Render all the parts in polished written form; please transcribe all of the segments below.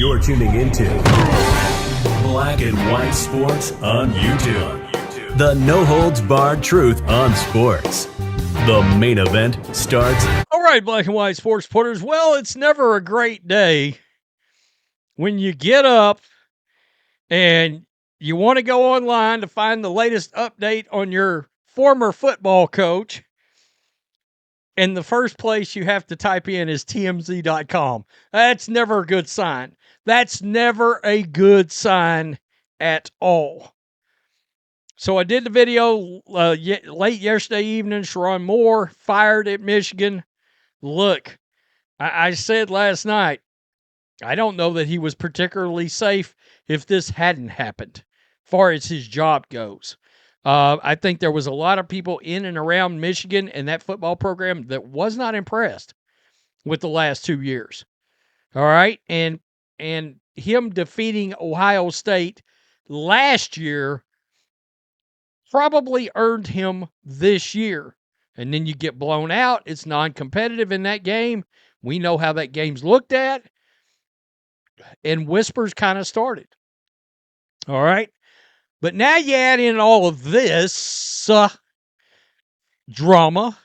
You're tuning into Black and White Sports on YouTube. The no-holds-barred truth on sports. The main event starts. All right, Black and White Sports supporters. Well, it's never a great day when you get up and you want to go online to find the latest update on your former football coach. And the first place you have to type in is TMZ.com. That's never a good sign. That's never a good sign at all. So I did the video late yesterday evening. Sherrone Moore fired at Michigan. Look, I said last night, I don't know that he was particularly safe if this hadn't happened, as far as his job goes. I think there was a lot of people in and around Michigan and that football program that was not impressed with the last 2 years. All right? And him defeating Ohio State last year probably earned him this year. And then you get blown out. It's non-competitive in that game. We know how that game's looked at. And whispers kind of started. All right? But now you add in all of this drama.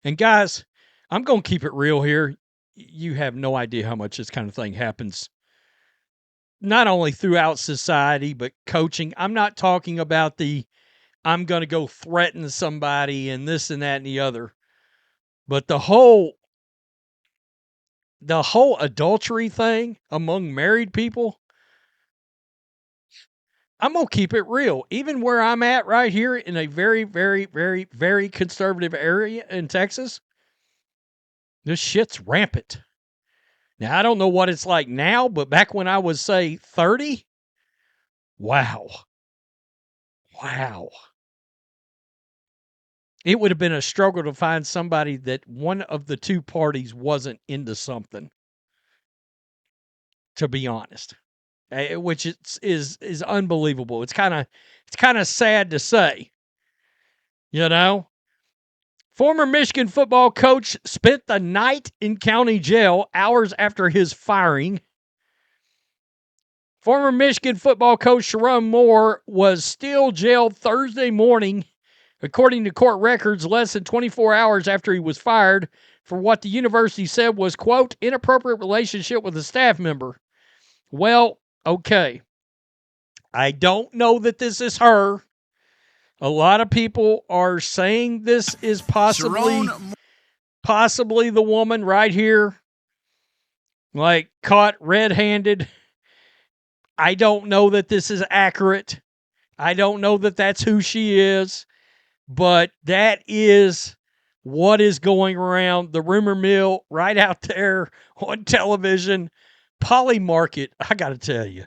And guys, I'm going to keep it real here. You have no idea how much this kind of thing happens. Not only throughout society, but coaching. I'm not talking about I'm going to go threaten somebody and this and that and the other. But the whole adultery thing among married people, I'm going to keep it real. Even where I'm at right here in a very, very, very, very conservative area in Texas, this shit's rampant. Now, I don't know what it's like now, but back when I was, say, 30, wow. It would have been a struggle to find somebody that one of the two parties wasn't into something, to be honest. Which is unbelievable. It's kind of sad to say, you know. Former Michigan football coach spent the night in county jail hours after his firing. Former Michigan football coach Sherrone Moore was still jailed Thursday morning, according to court records, less than 24 hours after he was fired for what the university said was, quote, inappropriate relationship with a staff member. Well, okay. I don't know that this is her. A lot of people are saying this is possibly the woman right here, like caught red-handed. I don't know that this is accurate. I don't know that that's who she is, but that is what is going around the rumor mill right out there on television. Polly Market, I got to tell you,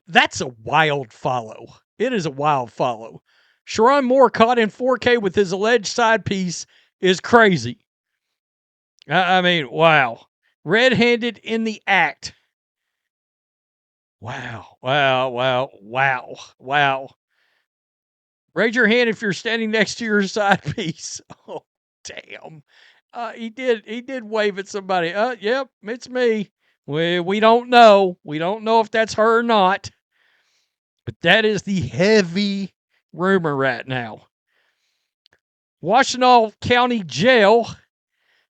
that's a wild follow. It is a wild follow. Sherrone Moore caught in 4K with his alleged side piece is crazy. I mean, wow. Red-handed in the act. Wow. Raise your hand if you're standing next to your side piece. Oh, damn. He did wave at somebody. Yep, it's me. We don't know. We don't know if that's her or not. But that is the heavy rumor right now. Washtenaw County Jail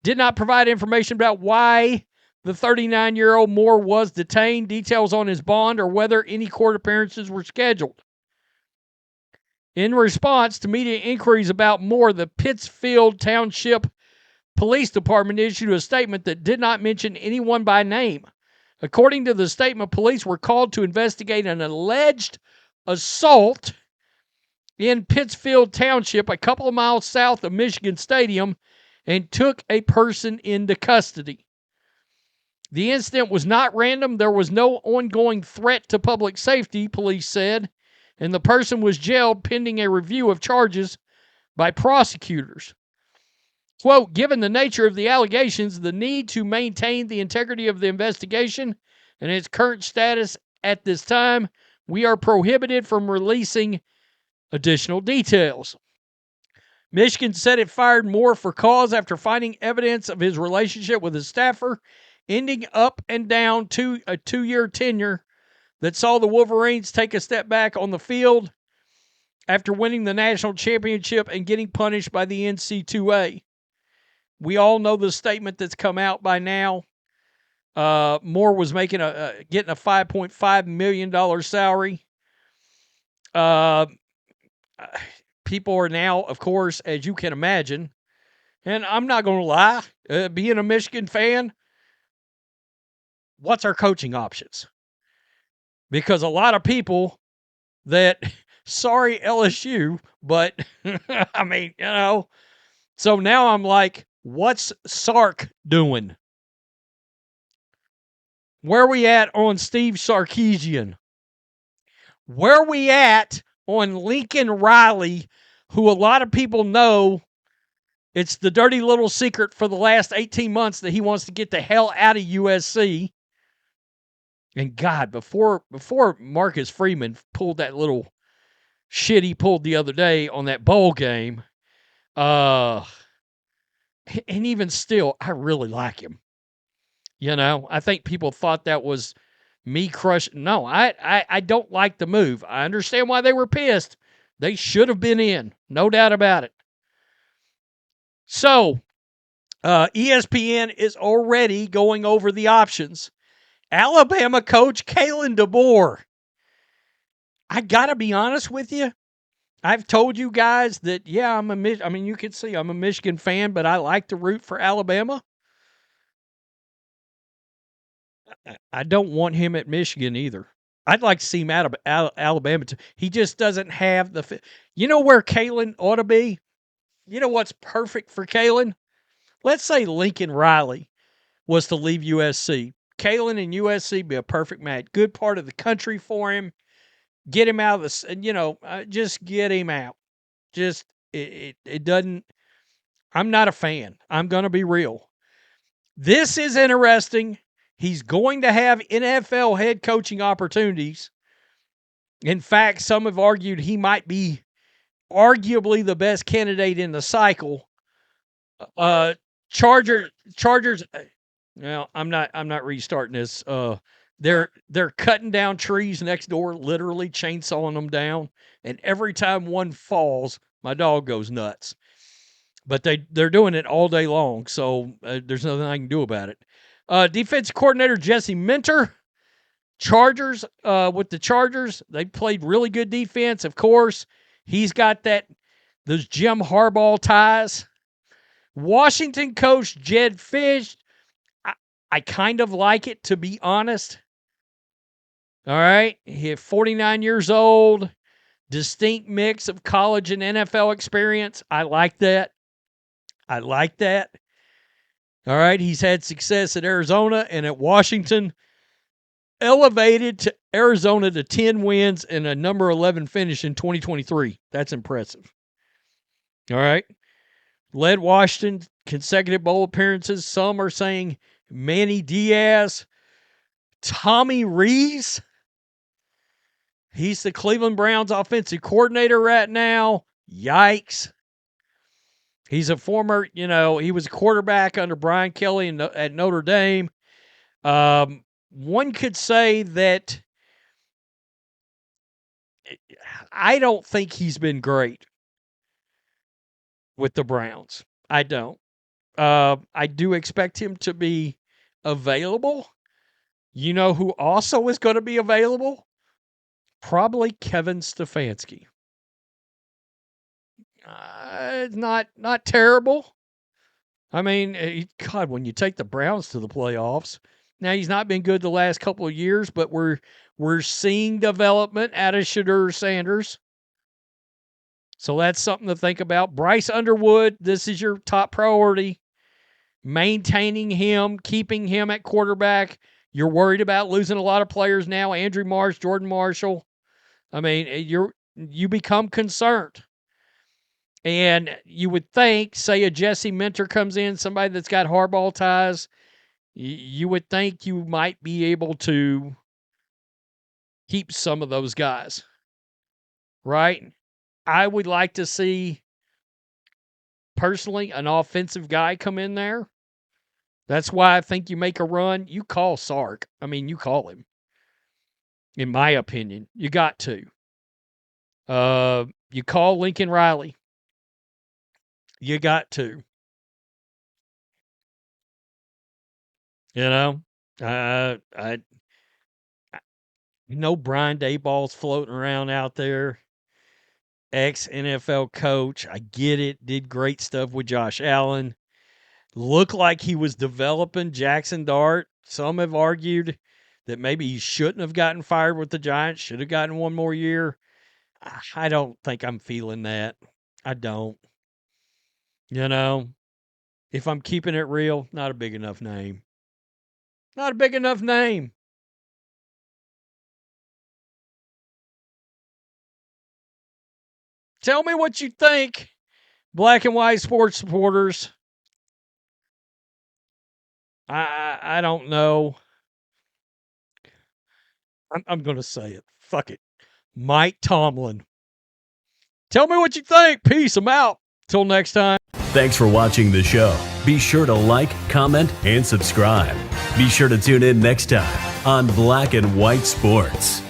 did not provide information about why the 39-year-old Moore was detained, details on his bond, or whether any court appearances were scheduled. In response to media inquiries about Moore, the Pittsfield Township Police Department issued a statement that did not mention anyone by name. According to the statement, police were called to investigate an alleged assault in Pittsfield Township, a couple of miles south of Michigan Stadium, and took a person into custody. The incident was not random. There was no ongoing threat to public safety, police said, and the person was jailed pending a review of charges by prosecutors. Quote, given the nature of the allegations, the need to maintain the integrity of the investigation and its current status at this time, we are prohibited from releasing additional details. Michigan said it fired Moore for cause after finding evidence of his relationship with his staffer ending up and down a 2-year tenure that saw the Wolverines take a step back on the field after winning the national championship and getting punished by the NC2A. We all know the statement that's come out by now. Moore was getting a $5.5 million salary. People are now, of course, as you can imagine, and I'm not going to lie, being a Michigan fan, what's our coaching options? Because a lot of people that, sorry LSU, but I mean, so now I'm like, what's Sark doing? Where are we at on Steve Sarkisian? Where are we at on Lincoln Riley, who a lot of people know it's the dirty little secret for the last 18 months that he wants to get the hell out of USC? And God, before Marcus Freeman pulled that little shit he pulled the other day on that bowl game, and even still, I really like him. I think people thought that was me crushing. No, I don't like the move. I understand why they were pissed. They should have been in, no doubt about it. So, ESPN is already going over the options. Alabama coach Kalen DeBoer. I got to be honest with you. I've told you guys that, yeah, you can see I'm a Michigan fan, but I like to root for Alabama. I don't want him at Michigan either. I'd like to see him out of Alabama too. He just doesn't have the. You know where Kalen ought to be? You know what's perfect for Kalen? Let's say Lincoln Riley was to leave USC. Kalen and USC be a perfect match. Good part of the country for him. Get him out of the. Just get him out. Just it doesn't. I'm not a fan. I'm going to be real. This is interesting. He's going to have NFL head coaching opportunities. In fact, some have argued he might be arguably the best candidate in the cycle. Chargers. Well, I'm not restarting this. They're cutting down trees next door, literally chainsawing them down, and every time one falls, my dog goes nuts. But they're doing it all day long, so there's nothing I can do about it. Defensive coordinator Jesse Minter, Chargers. With the Chargers, they played really good defense. Of course, he's got those Jim Harbaugh ties. Washington coach Jed Fish. I kind of like it, to be honest. All right, he's 49 years old, distinct mix of college and NFL experience. I like that. All right, he's had success at Arizona and at Washington. Elevated to Arizona to 10 wins and a number 11 finish in 2023. That's impressive. All right. Led Washington consecutive bowl appearances. Some are saying Manny Diaz. Tommy Rees. He's the Cleveland Browns offensive coordinator right now. Yikes. He's a former, he was a quarterback under Brian Kelly at Notre Dame. One could say that I don't think he's been great with the Browns. I don't. I do expect him to be available. You know who also is going to be available? Probably Kevin Stefanski. It's not terrible. I mean, God, when you take the Browns to the playoffs, now he's not been good the last couple of years, but we're seeing development out of Shedeur Sanders. So that's something to think about. Bryce Underwood, this is your top priority. Maintaining him, keeping him at quarterback. You're worried about losing a lot of players now. Andrew Marsh, Jordan Marshall. I mean, you become concerned. And you would think, say a Jesse Minter comes in, somebody that's got Harbaugh ties, you would think you might be able to keep some of those guys, right? I would like to see, personally, an offensive guy come in there. That's why I think you make a run, you call Sark. I mean, you call him. In my opinion, you got to. You call Lincoln Riley. You got to. I Brian Dayball's floating around out there, ex-NFL coach. I get it. Did great stuff with Josh Allen. Looked like he was developing Jackson Dart. Some have argued that maybe he shouldn't have gotten fired with the Giants, should have gotten one more year. I don't think I'm feeling that. I don't. If I'm keeping it real, not a big enough name. Not a big enough name. Tell me what you think, black and white sports supporters. I don't know. I'm going to say it. Fuck it. Mike Tomlin. Tell me what you think. Peace. I'm out. Till next time. Thanks for watching the show. Be sure to like, comment, and subscribe. Be sure to tune in next time on Black and White Sports.